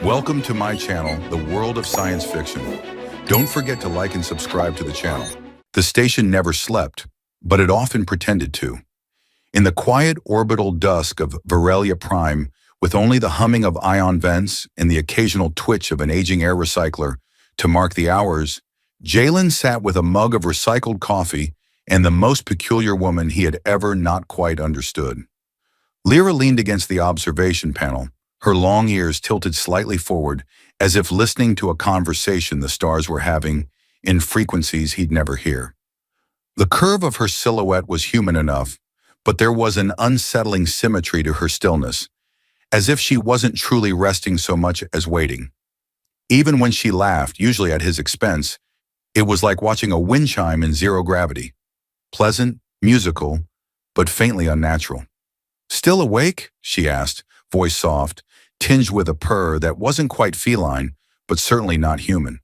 Welcome to my channel, The World of Science Fiction. Don't forget to like and subscribe to the channel. The station never slept, but it often pretended to. In the quiet orbital dusk of Virelia Prime, with only the humming of ion vents and the occasional twitch of an aging air recycler to mark the hours, Jalen sat with a mug of recycled coffee and the most peculiar woman he had ever not quite understood. Lyra leaned against the observation panel, her long ears tilted slightly forward, as if listening to a conversation the stars were having in frequencies he'd never hear. The curve of her silhouette was human enough, but there was an unsettling symmetry to her stillness, as if she wasn't truly resting so much as waiting. Even when she laughed, usually at his expense, it was like watching a wind chime in zero gravity. Pleasant, musical, but faintly unnatural. "Still awake?" she asked, voice soft, tinged with a purr that wasn't quite feline, but certainly not human.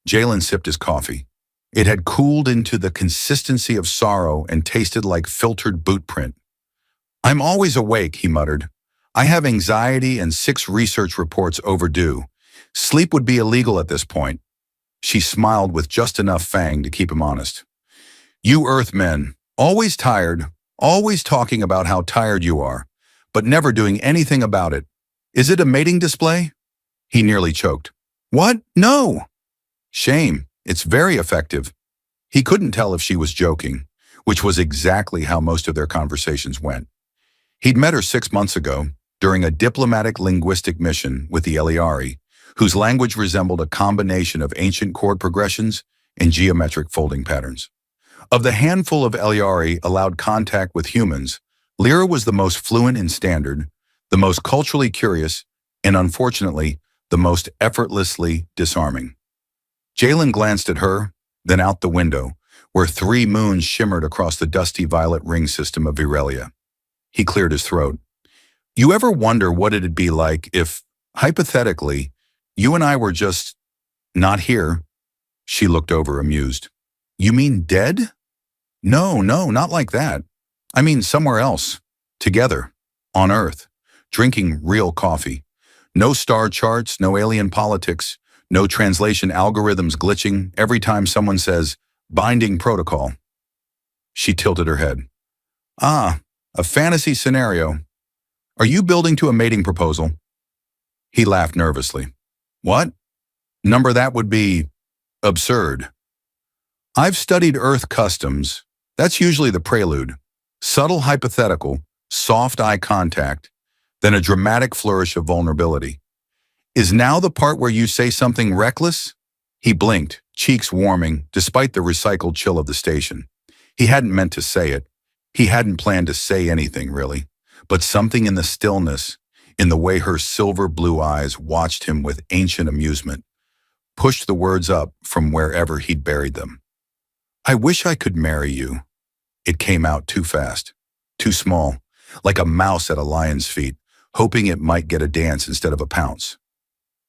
Jalen sipped his coffee. It had cooled into the consistency of sorrow and tasted like filtered boot print. "I'm always awake," he muttered. "I have anxiety and 6 research reports overdue. Sleep would be illegal at this point." She smiled with just enough fang to keep him honest. "You Earthmen, always tired, always talking about how tired you are, but never doing anything about it. Is it a mating display?" He nearly choked. "What? No!" "Shame. It's very effective." He couldn't tell if she was joking, which was exactly how most of their conversations went. He'd met her 6 months ago during a diplomatic linguistic mission with the Eliari, whose language resembled a combination of ancient chord progressions and geometric folding patterns. Of the handful of Eliari allowed contact with humans, Lyra was the most fluent in Standard, the most culturally curious, and unfortunately, the most effortlessly disarming. Jalen glanced at her, then out the window, where 3 moons shimmered across the dusty violet ring system of Virelia. He cleared his throat. "You ever wonder what it'd be like if, hypothetically, you and I were just not here?" She looked over, amused. "You mean dead?" No, not like that. I mean somewhere else. Together. On Earth. Drinking real coffee. No star charts, no alien politics, no translation algorithms glitching every time someone says, "binding protocol." She tilted her head. "Ah, a fantasy scenario. Are you building to a mating proposal?" He laughed nervously. "What? Number that would be absurd." "I've studied Earth customs. That's usually the prelude. Subtle hypothetical, soft eye contact, then a dramatic flourish of vulnerability. Is now the part where you say something reckless?" He blinked, cheeks warming, despite the recycled chill of the station. He hadn't meant to say it. He hadn't planned to say anything, really. But something in the stillness, in the way her silver blue eyes watched him with ancient amusement, pushed the words up from wherever he'd buried them. "I wish I could marry you." It came out too fast, too small, like a mouse at a lion's feet, hoping it might get a dance instead of a pounce.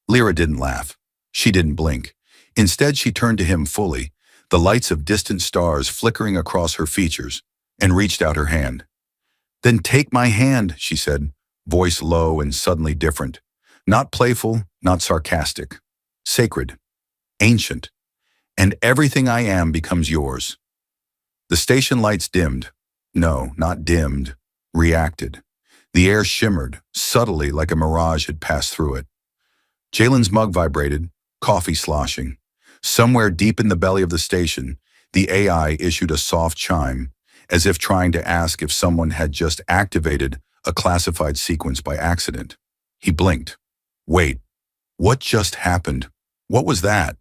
Lyra didn't laugh. She didn't blink. Instead, she turned to him fully, the lights of distant stars flickering across her features, and reached out her hand. "Then take my hand," she said, voice low and suddenly different. Not playful, not sarcastic. Sacred. Ancient. "And everything I am becomes yours." The station lights dimmed. No, not dimmed. Reacted. The air shimmered, subtly like a mirage had passed through it. Jalen's mug vibrated, coffee sloshing. Somewhere deep in the belly of the station, the AI issued a soft chime, as if trying to ask if someone had just activated a classified sequence by accident. He blinked. Wait, what just happened? What was that?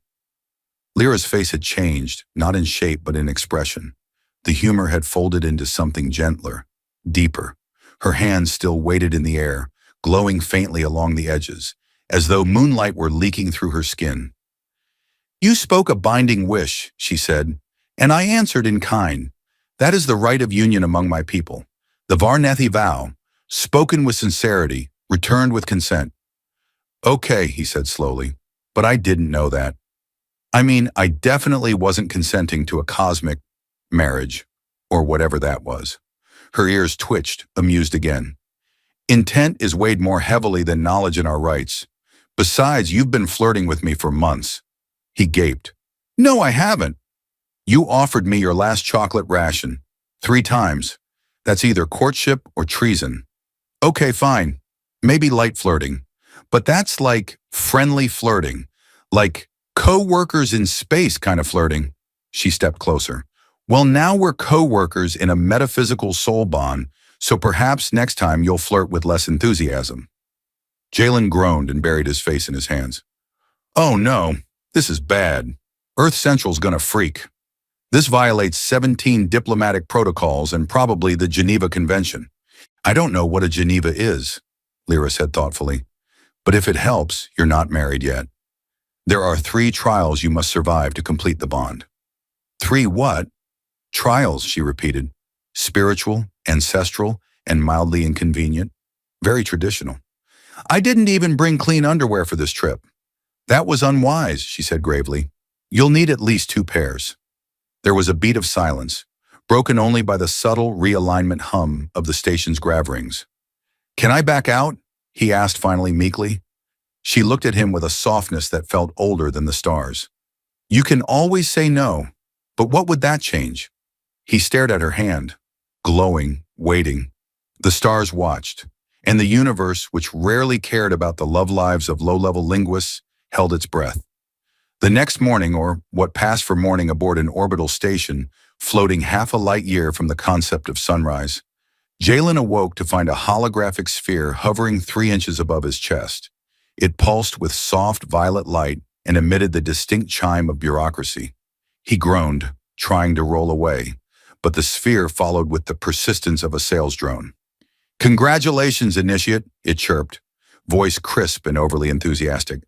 Lyra's face had changed, not in shape but in expression. The humor had folded into something gentler, deeper. Her hands still weighted in the air, glowing faintly along the edges, as though moonlight were leaking through her skin. "You spoke a binding wish," she said, "and I answered in kind. That is the right of union among my people. The Varnethi vow, spoken with sincerity, returned with consent." "Okay," he said slowly, "but I didn't know that. I mean, I definitely wasn't consenting to a cosmic marriage, or whatever that was." Her ears twitched, amused again. "Intent is weighed more heavily than knowledge in our rights. Besides, you've been flirting with me for months. He gaped. No, I haven't. You offered me your last chocolate ration. 3 times. That's either courtship or treason. Okay, fine. Maybe light flirting. But that's like friendly flirting. Like co-workers in space kind of flirting. She stepped closer. Well, now we're co-workers in a metaphysical soul bond, so perhaps next time you'll flirt with less enthusiasm. Jalen groaned and buried his face in his hands. Oh no, this is bad. Earth Central's gonna freak. This violates 17 diplomatic protocols and probably the Geneva Convention. I don't know what a Geneva is, Lyra said thoughtfully. But if it helps, you're not married yet. There are 3 trials you must survive to complete the bond. 3 what? Trials, she repeated. Spiritual, ancestral, and mildly inconvenient. Very traditional. I didn't even bring clean underwear for this trip. That was unwise, she said gravely. You'll need at least 2 pairs. There was a beat of silence, broken only by the subtle realignment hum of the station's grav rings. Can I back out? He asked finally meekly. She looked at him with a softness that felt older than the stars. You can always say no, but what would that change? He stared at her hand, glowing, waiting. The stars watched, and the universe, which rarely cared about the love lives of low-level linguists, held its breath. The next morning, or what passed for morning aboard an orbital station, floating half a light year from the concept of sunrise, Jalen awoke to find a holographic sphere hovering 3 inches above his chest. It pulsed with soft violet light and emitted the distinct chime of bureaucracy. He groaned, trying to roll away, but the sphere followed with the persistence of a sales drone. Congratulations, Initiate, it chirped, voice crisp and overly enthusiastic.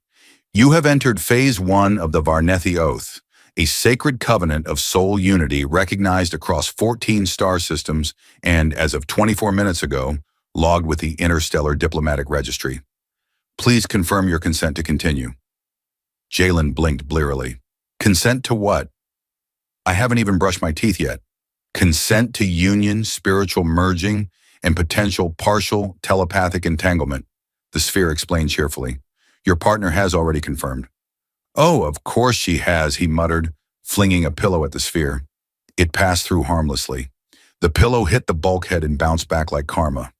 You have entered Phase 1 of the Varnethi Oath, a sacred covenant of soul unity recognized across 14 star systems and, as of 24 minutes ago, logged with the Interstellar Diplomatic Registry. Please confirm your consent to continue. Jalen blinked blearily. Consent to what? I haven't even brushed my teeth yet. Consent to union, spiritual merging, and potential partial telepathic entanglement, the sphere explained cheerfully. Your partner has already confirmed. Oh, of course she has, he muttered, flinging a pillow at the sphere. It passed through harmlessly. The pillow hit the bulkhead and bounced back like karma.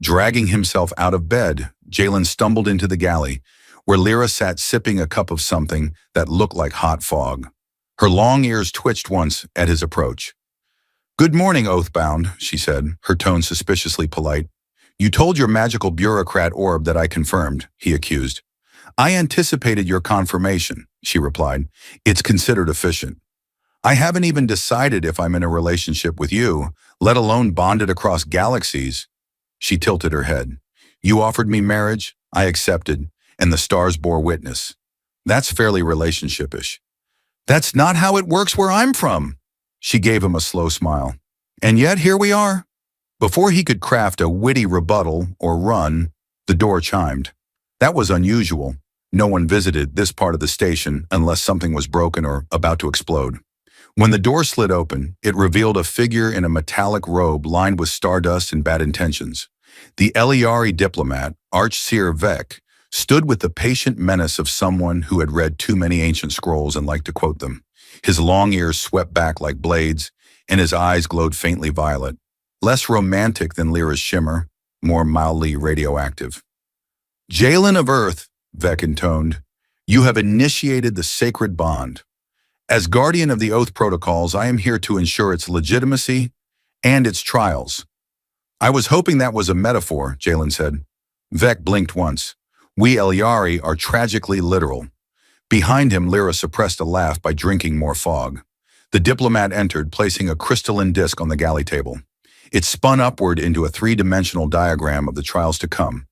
Dragging himself out of bed, Jalen stumbled into the galley, where Lyra sat sipping a cup of something that looked like hot fog. Her long ears twitched once at his approach. Good morning, Oathbound, she said, her tone suspiciously polite. You told your magical bureaucrat orb that I confirmed, he accused. I anticipated your confirmation, she replied. It's considered efficient. I haven't even decided if I'm in a relationship with you, let alone bonded across galaxies. She tilted her head. You offered me marriage, I accepted, and the stars bore witness. That's fairly relationship-ish. That's not how it works where I'm from. She gave him a slow smile. And yet here we are. Before he could craft a witty rebuttal or run, the door chimed. That was unusual. No one visited this part of the station unless something was broken or about to explode. When the door slid open, it revealed a figure in a metallic robe lined with stardust and bad intentions. The Eliari diplomat, Archseer Vec, stood with the patient menace of someone who had read too many ancient scrolls and liked to quote them. His long ears swept back like blades, and his eyes glowed faintly violet. Less romantic than Lyra's shimmer, more mildly radioactive. Jalen of Earth, Vec intoned, you have initiated the sacred bond. As guardian of the Oath protocols, I am here to ensure its legitimacy and its trials. I was hoping that was a metaphor, Jalen said. Vec blinked once. We Eliari are tragically literal. Behind him, Lyra suppressed a laugh by drinking more fog. The diplomat entered, placing a crystalline disc on the galley table. It spun upward into a 3-dimensional diagram of the trials to come.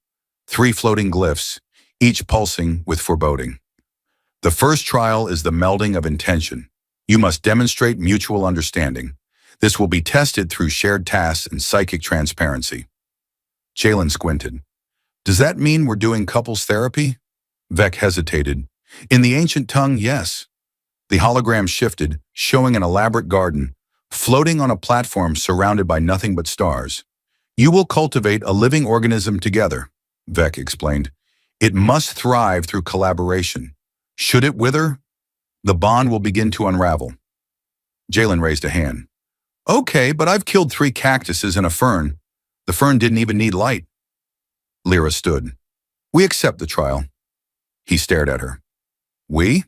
3 floating glyphs, each pulsing with foreboding. The first trial is the melding of intention. You must demonstrate mutual understanding. This will be tested through shared tasks and psychic transparency. Jalen squinted. Does that mean we're doing couples therapy? Vec hesitated. In the ancient tongue, yes. The hologram shifted, showing an elaborate garden, floating on a platform surrounded by nothing but stars. You will cultivate a living organism together, Vec explained. It must thrive through collaboration. Should it wither, the bond will begin to unravel. Jalen raised a hand. Okay, but I've killed 3 cactuses and a fern. The fern didn't even need light. Lyra stood. We accept the trial. He stared at her. We?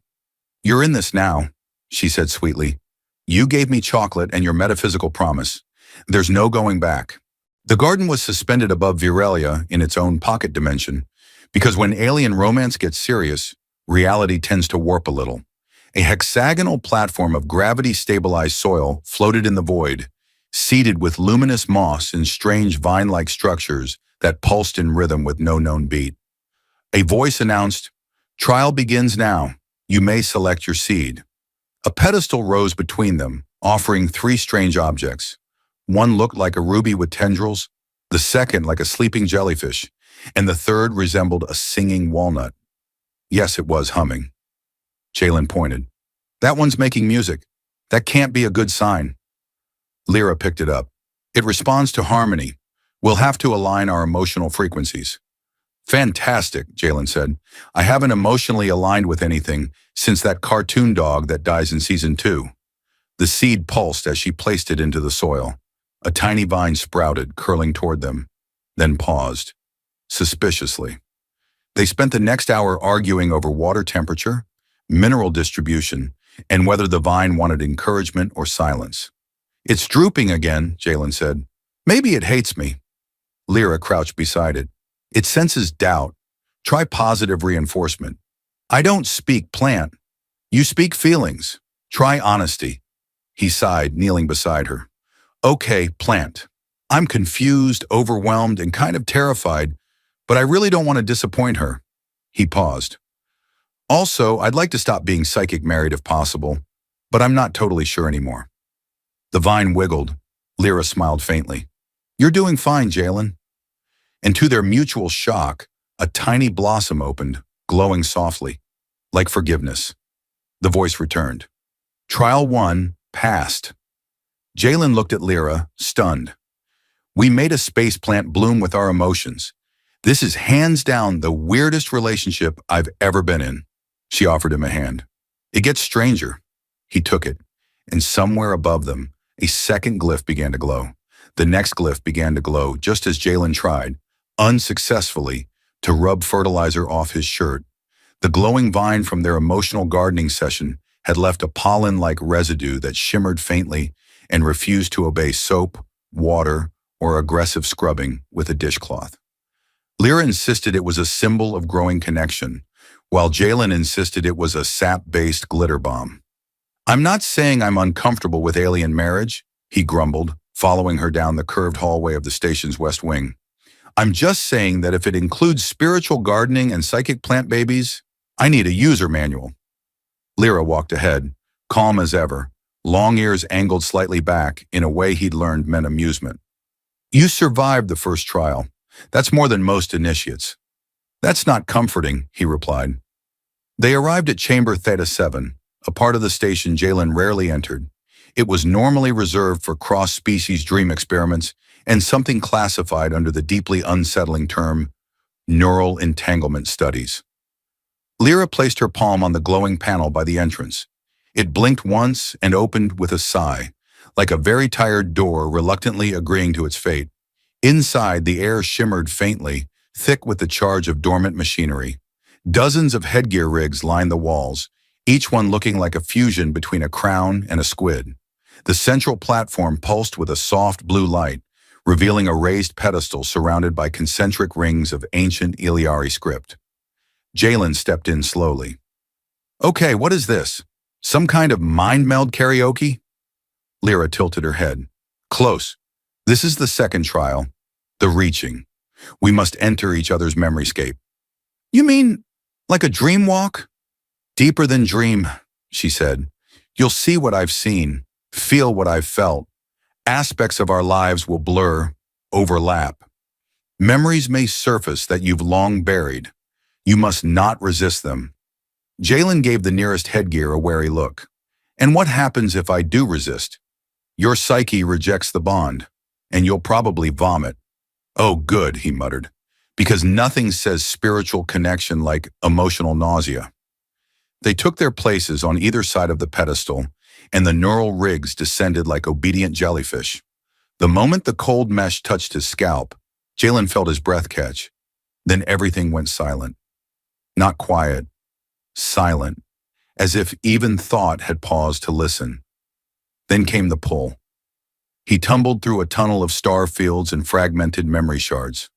You're in this now, she said sweetly. You gave me chocolate and your metaphysical promise. There's no going back. The garden was suspended above Viralia in its own pocket dimension, because when alien romance gets serious, reality tends to warp a little. A hexagonal platform of gravity-stabilized soil floated in the void, seeded with luminous moss and strange vine-like structures that pulsed in rhythm with no known beat. A voice announced, "Trial begins now. You may select your seed." A pedestal rose between them, offering 3 strange objects. One looked like a ruby with tendrils, the second like a sleeping jellyfish, and the third resembled a singing walnut. Yes, it was humming. Jalen pointed. That one's making music. That can't be a good sign. Lyra picked it up. It responds to harmony. We'll have to align our emotional frequencies. Fantastic, Jalen said. I haven't emotionally aligned with anything since that cartoon dog that dies in season 2. The seed pulsed as she placed it into the soil. A tiny vine sprouted, curling toward them, then paused, suspiciously. They spent the next hour arguing over water temperature, mineral distribution, and whether the vine wanted encouragement or silence. It's drooping again, Jalen said. Maybe it hates me. Lyra crouched beside it. It senses doubt. Try positive reinforcement. I don't speak plant. You speak feelings. Try honesty. He sighed, kneeling beside her. Okay, plant. I'm confused, overwhelmed, and kind of terrified, but I really don't want to disappoint her. He paused. Also, I'd like to stop being psychic married if possible, but I'm not totally sure anymore. The vine wiggled. Lyra smiled faintly. You're doing fine, Jalen. And to their mutual shock, a tiny blossom opened, glowing softly, like forgiveness. The voice returned. Trial 1 passed. Jalen looked at Lyra, stunned. We made a space plant bloom with our emotions. This is hands down the weirdest relationship I've ever been in. She offered him a hand. It gets stranger. He took it, and somewhere above them, a second glyph began to glow. The next glyph began to glow just as Jalen tried, unsuccessfully, to rub fertilizer off his shirt. The glowing vine from their emotional gardening session had left a pollen-like residue that shimmered faintly and refused to obey soap, water, or aggressive scrubbing with a dishcloth. Lyra insisted it was a symbol of growing connection, while Jalen insisted it was a sap-based glitter bomb. I'm not saying I'm uncomfortable with alien marriage, he grumbled, following her down the curved hallway of the station's west wing. I'm just saying that if it includes spiritual gardening and psychic plant babies, I need a user manual. Lyra walked ahead, calm as ever, long ears angled slightly back in a way he'd learned meant amusement. You survived the first trial. That's more than most initiates. That's not comforting, he replied. They arrived at Chamber Theta 7, a part of the station Jalen rarely entered. It was normally reserved for cross-species dream experiments and something classified under the deeply unsettling term neural entanglement studies. Lyra placed her palm on the glowing panel by the entrance. It blinked once and opened with a sigh, like a very tired door reluctantly agreeing to its fate. Inside, the air shimmered faintly, thick with the charge of dormant machinery. Dozens of headgear rigs lined the walls, each one looking like a fusion between a crown and a squid. The central platform pulsed with a soft blue light, revealing a raised pedestal surrounded by concentric rings of ancient Iliari script. Jalen stepped in slowly. Okay, what is this? Some kind of mind meld karaoke? Lyra tilted her head. Close. This is the second trial, the reaching. We must enter each other's memoryscape. You mean like a dream walk? Deeper than dream, she said. You'll see what I've seen, feel what I've felt. Aspects of our lives will blur, overlap. Memories may surface that you've long buried. You must not resist them. Jalen gave the nearest headgear a wary look. And what happens if I do resist? Your psyche rejects the bond, and you'll probably vomit. Oh, good, he muttered. because nothing says spiritual connection like emotional nausea. They took their places on either side of the pedestal, and the neural rigs descended like obedient jellyfish. The moment the cold mesh touched his scalp, Jalen felt his breath catch. Then everything went silent. Not quiet, silent, as if even thought had paused to listen. Then came the pull. He tumbled through a tunnel of star fields and fragmented memory shards.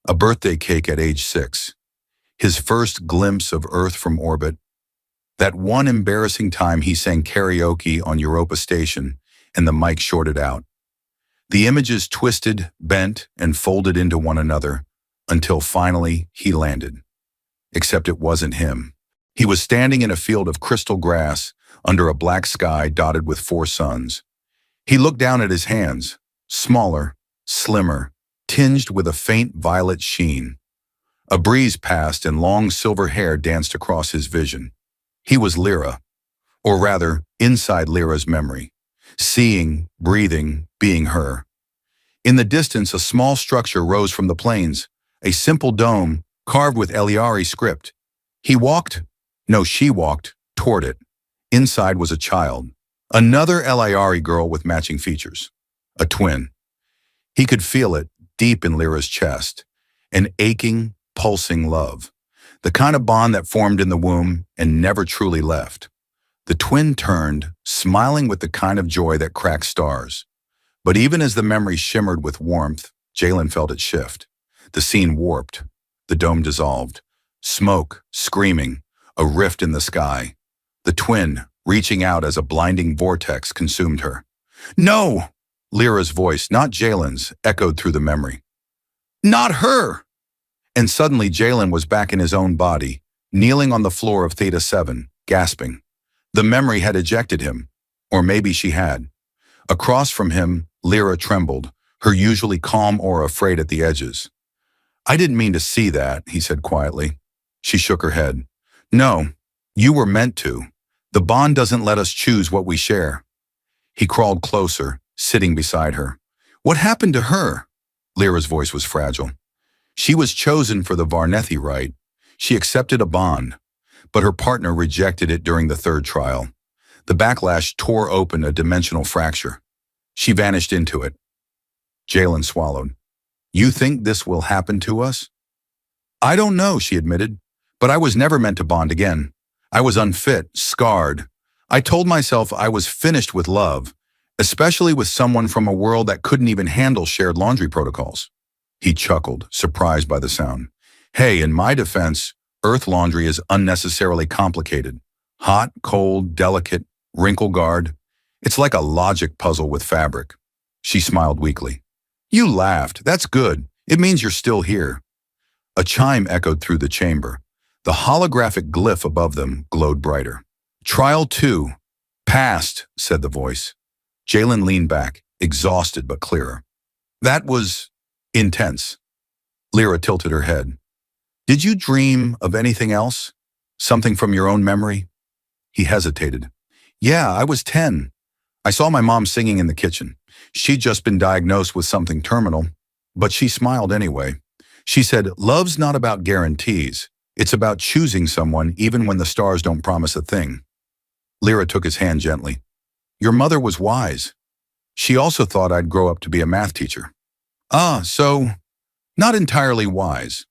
A birthday cake at age 6. His first glimpse of Earth from orbit. That one embarrassing time he sang karaoke on Europa Station and the mic shorted out. The images twisted, bent, and folded into one another until finally he landed. Except it wasn't him. He was standing in a field of crystal grass under a black sky dotted with 4 suns. He looked down at his hands, smaller, slimmer, tinged with a faint violet sheen. A breeze passed and long silver hair danced across his vision. He was Lyra, or rather, inside Lyra's memory, seeing, breathing, being her. In the distance, a small structure rose from the plains, a simple dome carved with Eliari script. She walked, toward it. Inside was a child, another Eliari girl with matching features, a twin. He could feel it deep in Lyra's chest, an aching, pulsing love. The kind of bond that formed in the womb and never truly left. The twin turned, smiling with the kind of joy that cracks stars. But even as the memory shimmered with warmth, Jalen felt it shift. The scene warped. The dome dissolved. Smoke, screaming, a rift in the sky. The twin, reaching out as a blinding vortex, consumed her. No! Lyra's voice, not Jalen's, echoed through the memory. Not her! And suddenly Jalen was back in his own body, kneeling on the floor of Theta 7, gasping. The memory had ejected him, or maybe she had. Across from him, Lyra trembled, her usually calm aura frayed at the edges. I didn't mean to see that, he said quietly. She shook her head. No, you were meant to. The bond doesn't let us choose what we share. He crawled closer, sitting beside her. What happened to her? Lyra's voice was fragile. She was chosen for the Varnethi rite. She accepted a bond, but her partner rejected it during the 3rd trial. The backlash tore open a dimensional fracture. She vanished into it. Jalen swallowed. You think this will happen to us? I don't know, she admitted, but I was never meant to bond again. I was unfit, scarred. I told myself I was finished with love, especially with someone from a world that couldn't even handle shared laundry protocols. He chuckled, surprised by the sound. Hey, in my defense, Earth laundry is unnecessarily complicated. Hot, cold, delicate, wrinkle guard. It's like a logic puzzle with fabric. She smiled weakly. You laughed. That's good. It means you're still here. A chime echoed through the chamber. The holographic glyph above them glowed brighter. Trial 2. Passed, said the voice. Jalen leaned back, exhausted but clearer. That was intense. Lyra tilted her head. Did you dream of anything else? Something from your own memory? He hesitated. Yeah, I was 10. I saw my mom singing in the kitchen. She'd just been diagnosed with something terminal, but she smiled anyway. She said, love's not about guarantees. It's about choosing someone even when the stars don't promise a thing. Lyra took his hand gently. Your mother was wise. She also thought I'd grow up to be a math teacher. So, not entirely wise.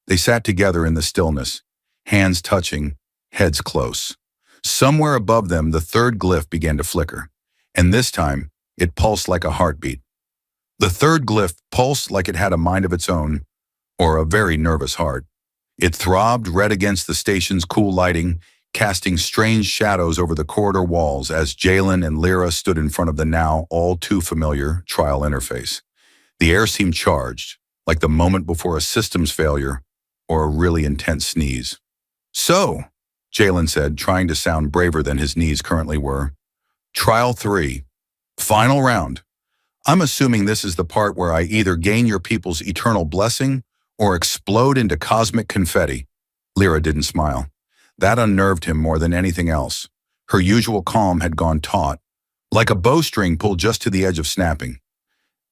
They sat together in the stillness, hands touching, heads close. Somewhere above them, the 3rd glyph began to flicker, and this time, it pulsed like a heartbeat. The 3rd glyph pulsed like it had a mind of its own, or a very nervous heart. It throbbed red against the station's cool lighting, casting strange shadows over the corridor walls as Jalen and Lyra stood in front of the now all too familiar trial interface. The air seemed charged, like the moment before a systems failure or a really intense sneeze. So, Jalen said, trying to sound braver than his knees currently were, Trial 3. Final round. I'm assuming this is the part where I either gain your people's eternal blessing or explode into cosmic confetti. Lyra didn't smile. That unnerved him more than anything else. Her usual calm had gone taut, like a bowstring pulled just to the edge of snapping.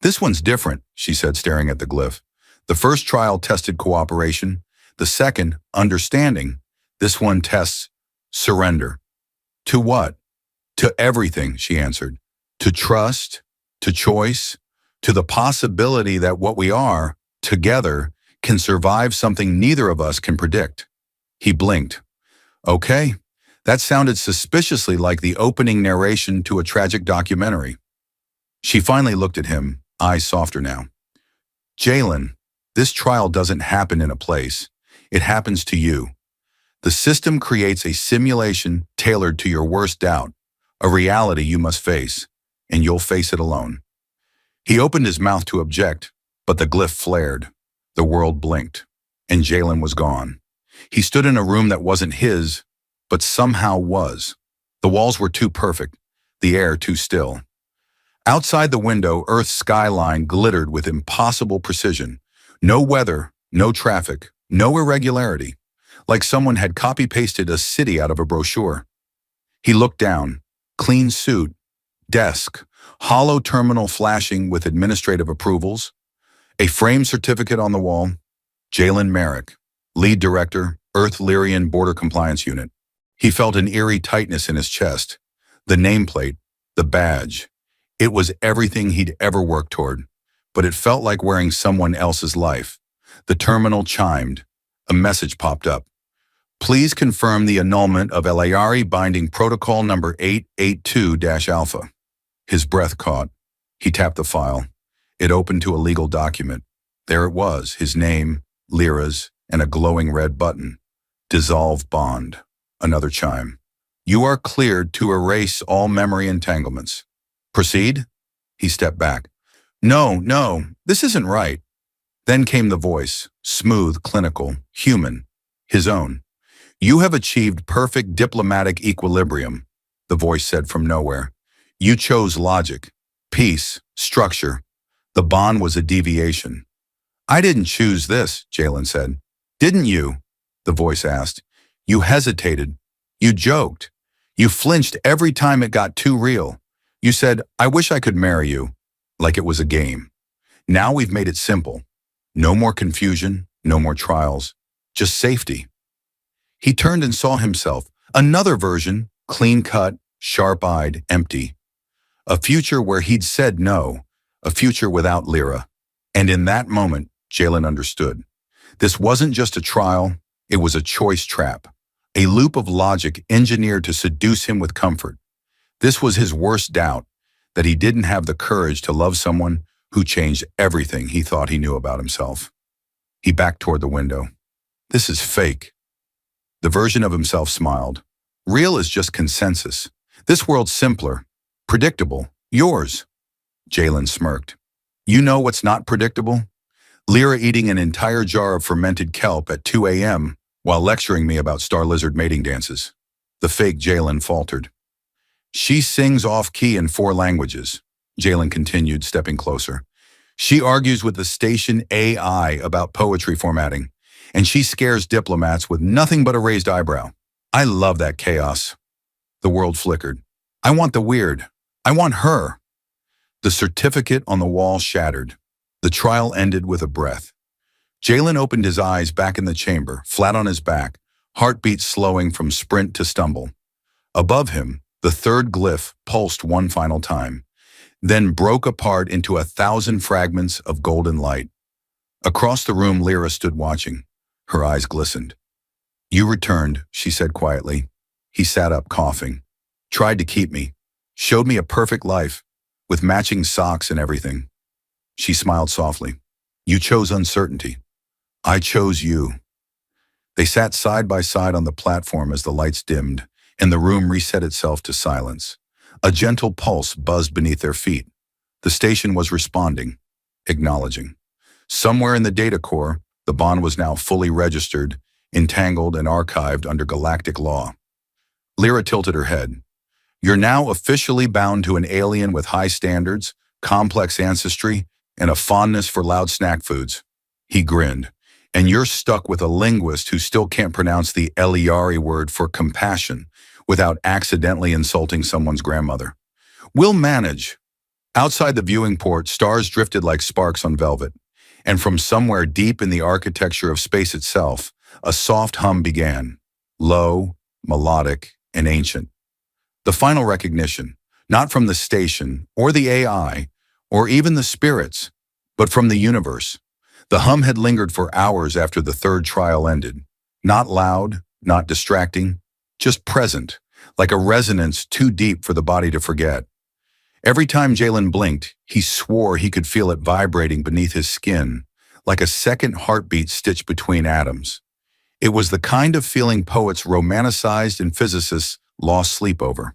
This one's different, she said, staring at the glyph. The first trial tested cooperation. The second, understanding. This one tests surrender. To what? To everything, she answered. To trust, to choice, to the possibility that what we are, together, can survive something neither of us can predict. He blinked. Okay, that sounded suspiciously like the opening narration to a tragic documentary. She finally looked at him, eyes softer now. Jalen, this trial doesn't happen in a place. It happens to you. The system creates a simulation tailored to your worst doubt, a reality you must face, and you'll face it alone. He opened his mouth to object, but the glyph flared. The world blinked, and Jalen was gone. He stood in a room that wasn't his, but somehow was. The walls were too perfect, the air too still. Outside the window, Earth's skyline glittered with impossible precision. No weather, no traffic, no irregularity, like someone had copy-pasted a city out of a brochure. He looked down, clean suit, desk, hollow terminal flashing with administrative approvals, a framed certificate on the wall, Jalen Merrick, lead director, Earth Lyrian Border Compliance Unit. He felt an eerie tightness in his chest. The nameplate, the badge. It was everything he'd ever worked toward, but it felt like wearing someone else's life. The terminal chimed. A message popped up. Please confirm the annulment of LARI binding protocol number 882-alpha. His breath caught. He tapped the file. It opened to a legal document. There it was, his name, Lyra's, and a glowing red button. Dissolve bond. Another chime. You are cleared to erase all memory entanglements. Proceed? He stepped back. No, this isn't right. Then came the voice, smooth, clinical, human, his own. You have achieved perfect diplomatic equilibrium, the voice said from nowhere. You chose logic, peace, structure. The bond was a deviation. I didn't choose this, Jalen said. Didn't you? The voice asked. You hesitated. You joked. You flinched every time it got too real. You said, I wish I could marry you, like it was a game. Now we've made it simple. No more confusion, no more trials, just safety. He turned and saw himself, another version, clean-cut, sharp-eyed, empty. A future where he'd said no, a future without Lyra. And in that moment, Jalen understood. This wasn't just a trial, it was a choice trap, a loop of logic engineered to seduce him with comfort. This was his worst doubt, that he didn't have the courage to love someone who changed everything he thought he knew about himself. He backed toward the window. This is fake. The version of himself smiled. Real is just consensus. This world's simpler, predictable, yours. Jalen smirked. You know what's not predictable? Lyra eating an entire jar of fermented kelp at 2 a.m. while lecturing me about star lizard mating dances. The fake Jalen faltered. She sings off-key in 4 languages, Jalen continued, stepping closer. She argues with the station AI about poetry formatting, and she scares diplomats with nothing but a raised eyebrow. I love that chaos. The world flickered. I want the weird. I want her. The certificate on the wall shattered. The trial ended with a breath. Jalen opened his eyes back in the chamber, flat on his back, heartbeat slowing from sprint to stumble. Above him, the third glyph pulsed one final time, then broke apart into 1,000 fragments of golden light. Across the room, Lyra stood watching. Her eyes glistened. You returned, she said quietly. He sat up, coughing. Tried to keep me. Showed me a perfect life, with matching socks and everything. She smiled softly. You chose uncertainty. I chose you. They sat side by side on the platform as the lights dimmed, and the room reset itself to silence. A gentle pulse buzzed beneath their feet. The station was responding, acknowledging. Somewhere in the data core, the bond was now fully registered, entangled and archived under galactic law. Lyra tilted her head. You're now officially bound to an alien with high standards, complex ancestry, and a fondness for loud snack foods. He grinned. And you're stuck with a linguist who still can't pronounce the Eliari word for compassion without accidentally insulting someone's grandmother. We'll manage. Outside the viewing port, stars drifted like sparks on velvet. and from somewhere deep in the architecture of space itself, a soft hum began, low, melodic, and ancient. The final recognition, not from the station, or the AI, or even the spirits, but from the universe. The hum had lingered for hours after the third trial ended. Not loud, not distracting, just present, like a resonance too deep for the body to forget. Every time Jalen blinked, he swore he could feel it vibrating beneath his skin, like a second heartbeat stitched between atoms. It was the kind of feeling poets romanticized and physicists lost sleep over.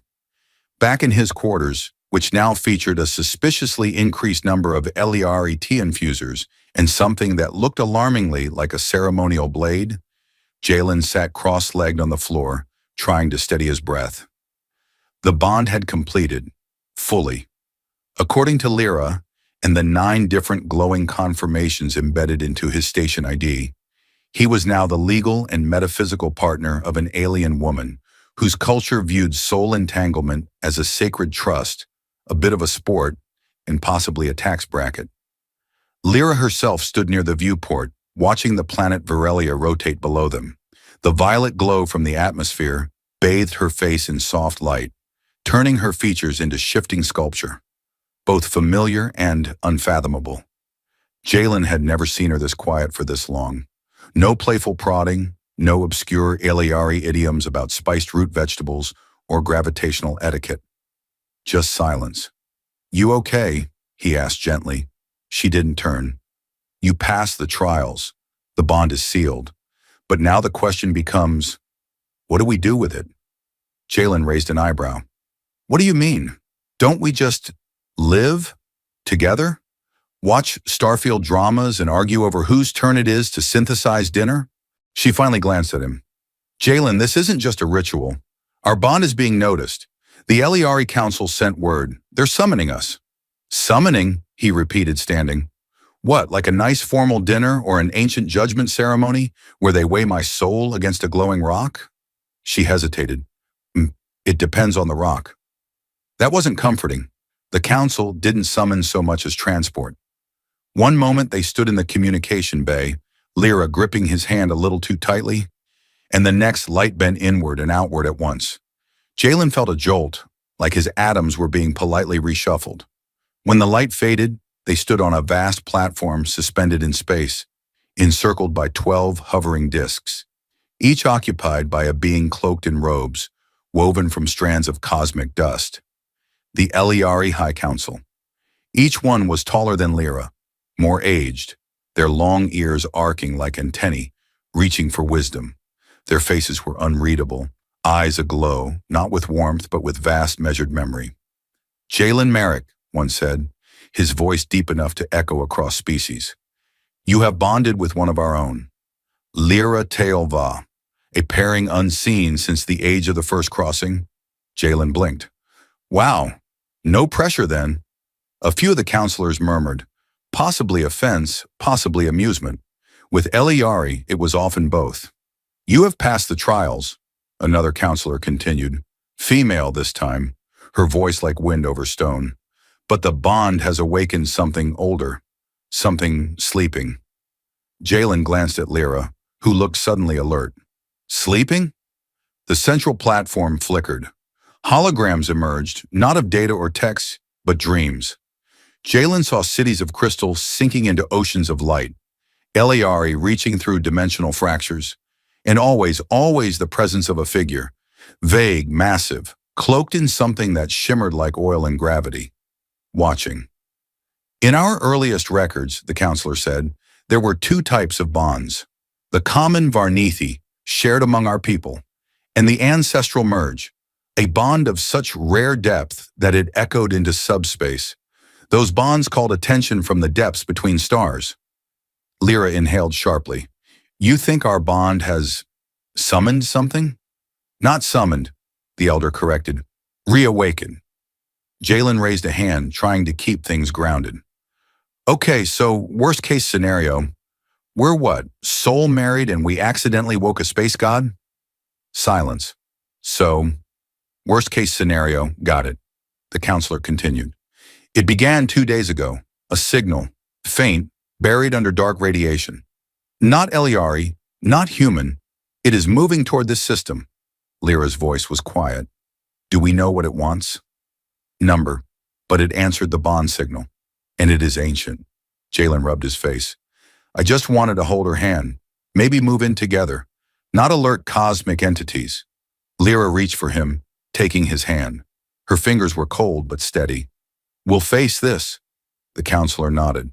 Back in his quarters, which now featured a suspiciously increased number of LERET infusers and something that looked alarmingly like a ceremonial blade, Jalen sat cross-legged on the floor, trying to steady his breath. The bond had completed, fully. According to Lyra, and the 9 different glowing confirmations embedded into his station ID, he was now the legal and metaphysical partner of an alien woman whose culture viewed soul entanglement as a sacred trust, a bit of a sport, and possibly a tax bracket. Lyra herself stood near the viewport, watching the planet Virelia rotate below them. The violet glow from the atmosphere bathed her face in soft light, turning her features into shifting sculpture, both familiar and unfathomable. Jalen had never seen her this quiet for this long. No playful prodding, no obscure Aleari idioms about spiced root vegetables or gravitational etiquette. Just silence. "You okay?" he asked gently. She didn't turn. "You passed the trials. The bond is sealed. But now the question becomes, what do we do with it?" Jalen raised an eyebrow. "What do you mean? Don't we just live together? Watch Starfield dramas and argue over whose turn it is to synthesize dinner?" She finally glanced at him. "Jalen, this isn't just a ritual. Our bond is being noticed. The Eliari Council sent word. They're summoning us." "Summoning?" he repeated, standing. "What, like a nice formal dinner or an ancient judgment ceremony where they weigh my soul against a glowing rock?" She hesitated. It depends on the rock." That wasn't comforting. The council didn't summon so much as transport. One moment they stood in the communication bay, Lyra gripping his hand a little too tightly, and the next light bent inward and outward at once. Jalen felt a jolt, like his atoms were being politely reshuffled. When the light faded, they stood on a vast platform suspended in space, encircled by 12 hovering disks, each occupied by a being cloaked in robes, woven from strands of cosmic dust. The Eliari High Council. Each one was taller than Lyra, more aged, their long ears arcing like antennae, reaching for wisdom. Their faces were unreadable, eyes aglow, not with warmth but with vast measured memory. "Jalen Merrick," one said, his voice deep enough to echo across species. "You have bonded with one of our own. Lyra Teolva, a pairing unseen since the age of the first crossing." Jalen blinked. "Wow, no pressure then." A few of the counselors murmured, possibly offense, possibly amusement. With Eliari, it was often both. "You have passed the trials," another counselor continued, female this time, her voice like wind over stone. "But the bond has awakened something older, something sleeping." Jalen glanced at Lyra, who looked suddenly alert. "Sleeping?" The central platform flickered. Holograms emerged, not of data or text, but dreams. Jalen saw cities of crystal sinking into oceans of light, Eliari reaching through dimensional fractures, and always the presence of a figure, vague, massive, cloaked in something that shimmered like oil in gravity, watching. "In our earliest records," the counselor said, "there were 2 types of bonds. The common Varnithi, shared among our people, and the ancestral merge, a bond of such rare depth that it echoed into subspace. Those bonds called attention from the depths between stars." Lyra inhaled sharply. "You think our bond has summoned something?" "Not summoned," the elder corrected. "Reawakened." Jalen raised a hand, trying to keep things grounded. "Okay, so worst case scenario, we're what, soul married and we accidentally woke a space god?" Silence. "So, worst case scenario, got it," the counselor continued. "It began 2 days ago, a signal, faint, buried under dark radiation. Not Eliari, not human. It is moving toward this system. Lyra's voice was quiet. Do we know what it wants? Number. But it answered the bond signal. And it is ancient. Jalen rubbed his face. I just wanted to hold her hand. Maybe move in together. Not alert cosmic entities. Lyra reached for him, taking his hand. Her fingers were cold but steady. We'll face this. The counselor nodded.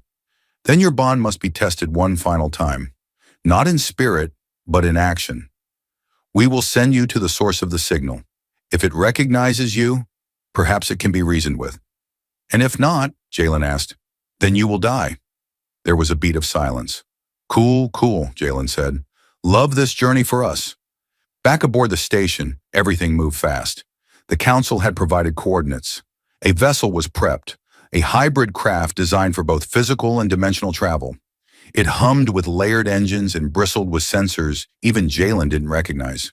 Then your bond must be tested one final time. Not in spirit, but in action. We will send you to the source of the signal. If it recognizes you, perhaps it can be reasoned with. And if not, Jalen asked, then you will die. There was a beat of silence. Cool, Jalen said. Love this journey for us. Back aboard the station, everything moved fast. The council had provided coordinates. A vessel was prepped, a hybrid craft designed for both physical and dimensional travel. It hummed with layered engines and bristled with sensors even Jalen didn't recognize.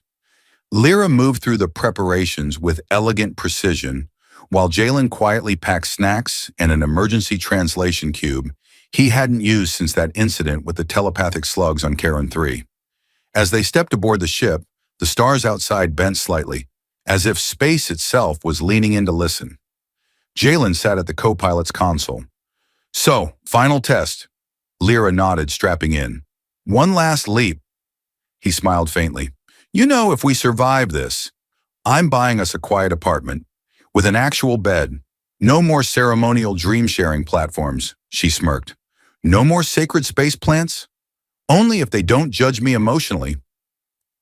Lyra moved through the preparations with elegant precision, while Jalen quietly packed snacks and an emergency translation cube he hadn't used since that incident with the telepathic slugs on Karen 3. As they stepped aboard the ship, the stars outside bent slightly, as if space itself was leaning in to listen. Jalen sat at the co-pilot's console. So, final test. Lyra nodded, strapping in. One last leap. He smiled faintly. You know, if we survive this, I'm buying us a quiet apartment with an actual bed. No more ceremonial dream-sharing platforms, she smirked. No more sacred space plants? Only if they don't judge me emotionally.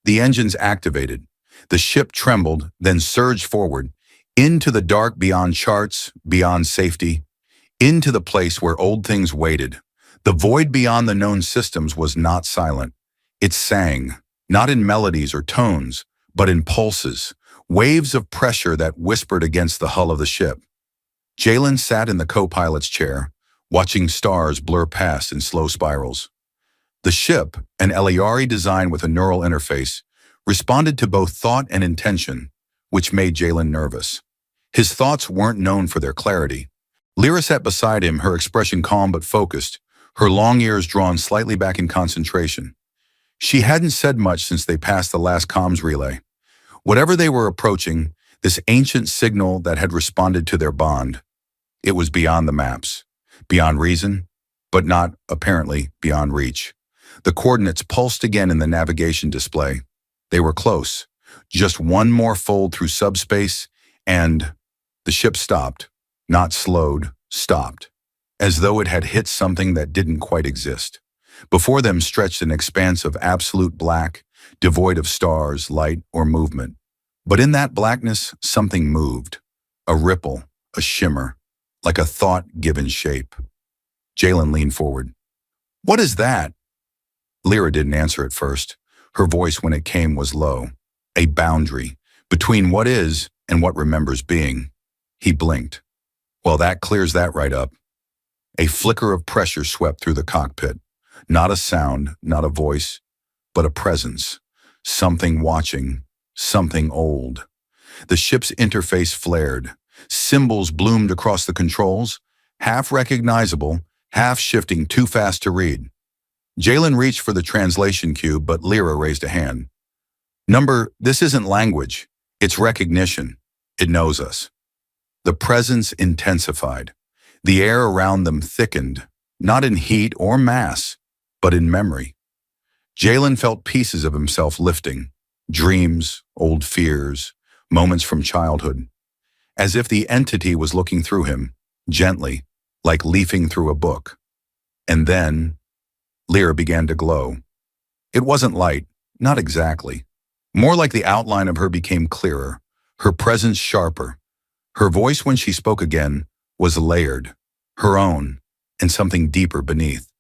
The engines activated. The ship trembled, then surged forward, into the dark beyond charts, beyond safety, into the place where old things waited. The void beyond the known systems was not silent. It sang, not in melodies or tones, but in pulses, waves of pressure that whispered against the hull of the ship. Jalen sat in the co-pilot's chair, watching stars blur past in slow spirals. The ship, an Eliari design with a neural interface, responded to both thought and intention, which made Jalen nervous. His thoughts weren't known for their clarity. Lyra sat beside him, her expression calm but focused, her long ears drawn slightly back in concentration. She hadn't said much since they passed the last comms relay. Whatever they were approaching, this ancient signal that had responded to their bond, it was beyond the maps, beyond reason, but not, apparently, beyond reach. The coordinates pulsed again in the navigation display. They were close. Just one more fold through subspace, and the ship stopped. Not slowed, stopped. As though it had hit something that didn't quite exist. Before them stretched an expanse of absolute black, devoid of stars, light, or movement. But in that blackness, something moved. A ripple, a shimmer, like a thought given shape. Jalen leaned forward. What is that? Lyra didn't answer at first. Her voice when it came was low. A boundary between what is and what remembers being. He blinked. Well, that clears that right up. A flicker of pressure swept through the cockpit. Not a sound, not a voice, but a presence. Something watching, something old. The ship's interface flared. Symbols bloomed across the controls, half recognizable, half shifting too fast to read. Jalen reached for the translation cube, but Lyra raised a hand. Number, this isn't language. It's recognition. It knows us. The presence intensified. The air around them thickened, not in heat or mass, but in memory. Jalen felt pieces of himself lifting, dreams, old fears, moments from childhood, as if the entity was looking through him, gently, like leafing through a book. And then, Lyra began to glow. It wasn't light, not exactly. More like the outline of her became clearer, her presence sharper. Her voice when she spoke again was layered, her own, and something deeper beneath.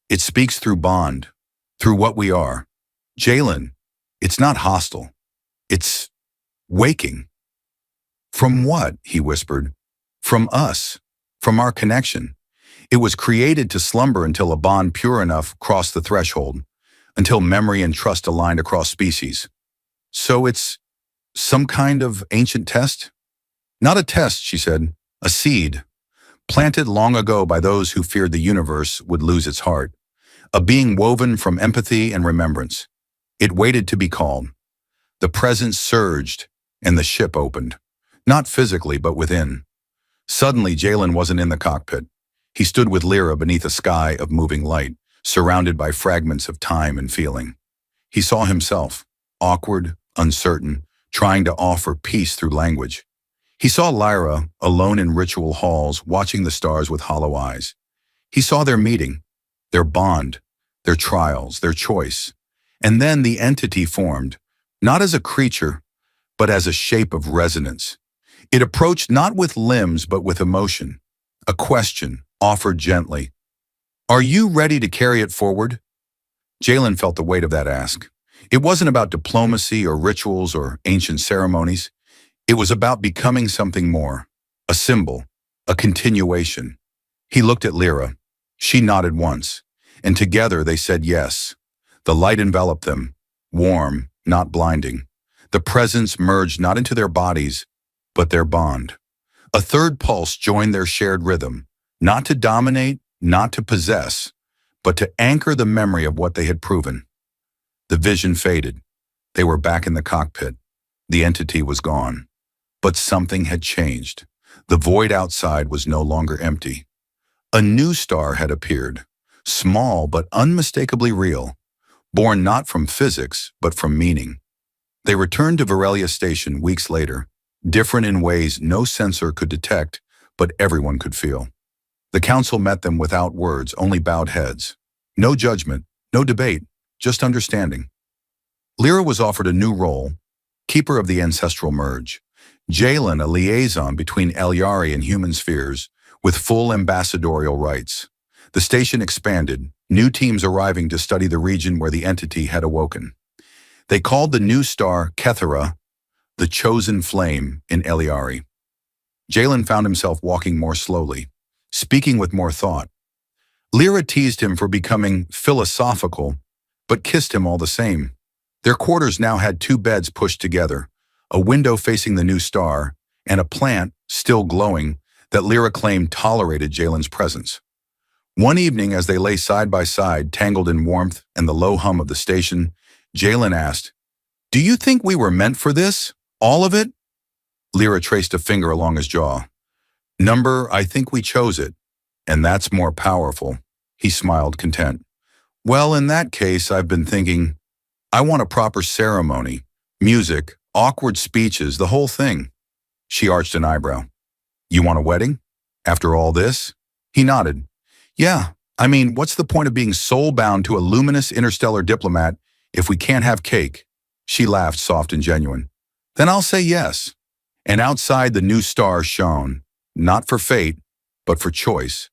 It speaks through bond, through what we are. Jalen, it's not hostile. It's waking. From what? He whispered. From us, from our connection. It was created to slumber until a bond pure enough crossed the threshold, until memory and trust aligned across species. So it's some kind of ancient test? Not a test, she said. A seed. planted long ago by those who feared the universe would lose its heart, a being woven from empathy and remembrance. It waited to be called. The presence surged, and the ship opened. Not physically, but within. Suddenly, Jalen wasn't in the cockpit. He stood with Lyra beneath a sky of moving light, surrounded by fragments of time and feeling. He saw himself, awkward, uncertain, trying to offer peace through language. He saw Lyra, alone in ritual halls, watching the stars with hollow eyes. He saw their meeting, their bond, their trials, their choice. And then the entity formed, not as a creature, but as a shape of resonance. It approached not with limbs, but with emotion. A question, offered gently. Are you ready to carry it forward? Jalen felt the weight of that ask. It wasn't about diplomacy or rituals or ancient ceremonies. It was about becoming something more. A symbol, a continuation. He looked at Lyra. She nodded once, and together they said yes. The light enveloped them, warm, not blinding. The presence merged not into their bodies, but their bond. A third pulse joined their shared rhythm, not to dominate, not to possess, but to anchor the memory of what they had proven. The vision faded. They were back in the cockpit. The entity was gone. But something had changed. The void outside was no longer empty. A new star had appeared, small but unmistakably real, born not from physics, but from meaning. They returned to Varelia Station weeks later, different in ways no sensor could detect, but everyone could feel. The council met them without words, only bowed heads. No judgment, no debate, just understanding. Lyra was offered a new role, keeper of the ancestral merge. Jalen, a liaison between Elyari and human spheres, with full ambassadorial rights. The station expanded, new teams arriving to study the region where the entity had awoken. They called the new star Kethera, the chosen flame in Elyari. Jalen found himself walking more slowly, speaking with more thought. Lyra teased him for becoming philosophical, but kissed him all the same. Their quarters now had two beds pushed together, a window facing the new star, and a plant, still glowing, that Lyra claimed tolerated Jalen's presence. One evening, as they lay side by side, tangled in warmth and the low hum of the station, Jalen asked, "Do you think we were meant for this? All of it?" Lyra traced a finger along his jaw. "Number, I think we chose it, and that's more powerful." He smiled, content. "Well, in that case, I've been thinking, I want a proper ceremony, music, awkward speeches, the whole thing." She arched an eyebrow. "You want a wedding? After all this?" He nodded. "Yeah, I mean, what's the point of being soul-bound to a luminous interstellar diplomat if we can't have cake?" She laughed, soft and genuine. "Then I'll say yes." And outside the new star shone, not for fate, but for choice.